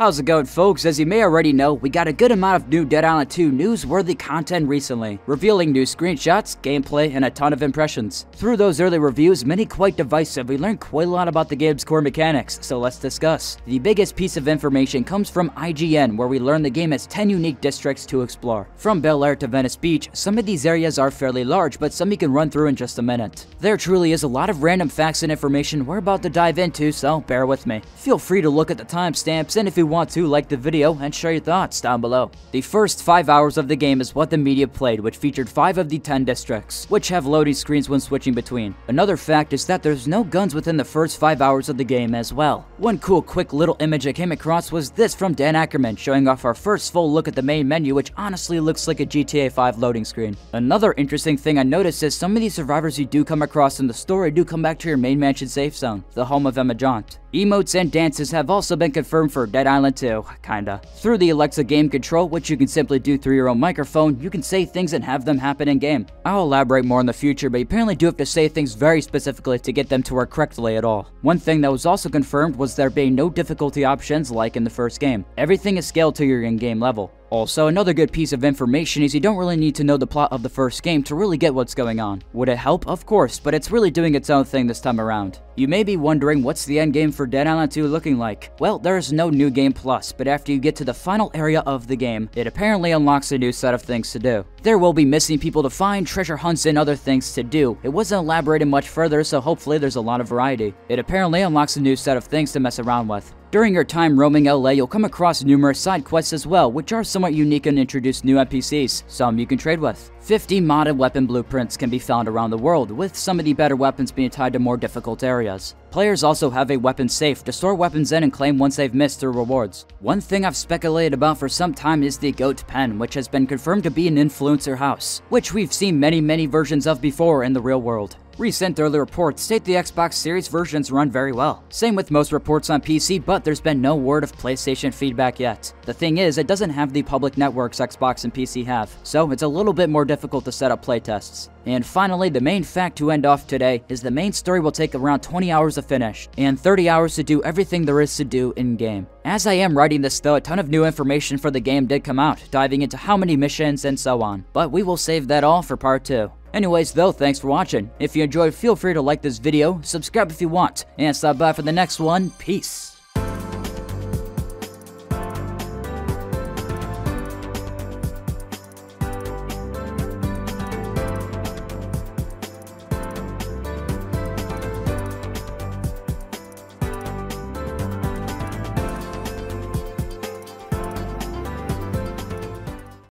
How's it going, folks? As you may already know, we got a good amount of new Dead Island 2 newsworthy content recently, revealing new screenshots, gameplay, and a ton of impressions. Through those early reviews, many quite divisive, we learned quite a lot about the game's core mechanics, so let's discuss. The biggest piece of information comes from IGN, where we learn the game has 10 unique districts to explore. From Bel Air to Venice Beach, some of these areas are fairly large, but some you can run through in just a minute. There truly is a lot of random facts and information we're about to dive into, so bear with me. Feel free to look at the timestamps, and if you want to, like the video and share your thoughts down below. The first 5 hours of the game is what the media played, which featured 5 of the 10 districts, which have loading screens when switching between. Another fact is that there's no guns within the first 5 hours of the game as well. One cool quick little image I came across was this from Dan Ackerman, showing off our first full look at the main menu, which honestly looks like a GTA 5 loading screen. Another interesting thing I noticed is some of these survivors you do come across in the story do come back to your main mansion safe zone, the home of Emma Jaunt. Emotes and dances have also been confirmed for Dead Island 2, kinda. Through the Alexa game control, which you can simply do through your own microphone, you can say things and have them happen in-game. I'll elaborate more in the future, but you apparently do have to say things very specifically to get them to work correctly at all. One thing that was also confirmed was there being no difficulty options like in the first game. Everything is scaled to your in-game level. Also, another good piece of information is you don't really need to know the plot of the first game to really get what's going on. Would it help? Of course, but it's really doing its own thing this time around. You may be wondering, what's the endgame for Dead Island 2 looking like? Well, there's no new game plus, but after you get to the final area of the game, it apparently unlocks a new set of things to do. There will be missing people to find, treasure hunts, and other things to do. It wasn't elaborated much further, so hopefully there's a lot of variety. It apparently unlocks a new set of things to mess around with. During your time roaming LA, you'll come across numerous side quests as well, which are somewhat unique and introduce new NPCs, some you can trade with. 50 modded weapon blueprints can be found around the world, with some of the better weapons being tied to more difficult areas. Players also have a weapon safe to store weapons in and claim once they've missed through rewards. One thing I've speculated about for some time is the Goat Pen, which has been confirmed to be an influencer house, which we've seen many versions of before in the real world. Recent early reports state the Xbox Series versions run very well. Same with most reports on PC, but there's been no word of PlayStation feedback yet. The thing is, it doesn't have the public networks Xbox and PC have, so it's a little bit more difficult to set up playtests. And finally, the main fact to end off today is the main story will take around 20 hours to finish, and 30 hours to do everything there is to do in-game. As I am writing this though, a ton of new information for the game did come out, diving into how many missions and so on, but we will save that all for part 2. Anyways though, thanks for watching. If you enjoyed, feel free to like this video, subscribe if you want, and stop by for the next one. Peace!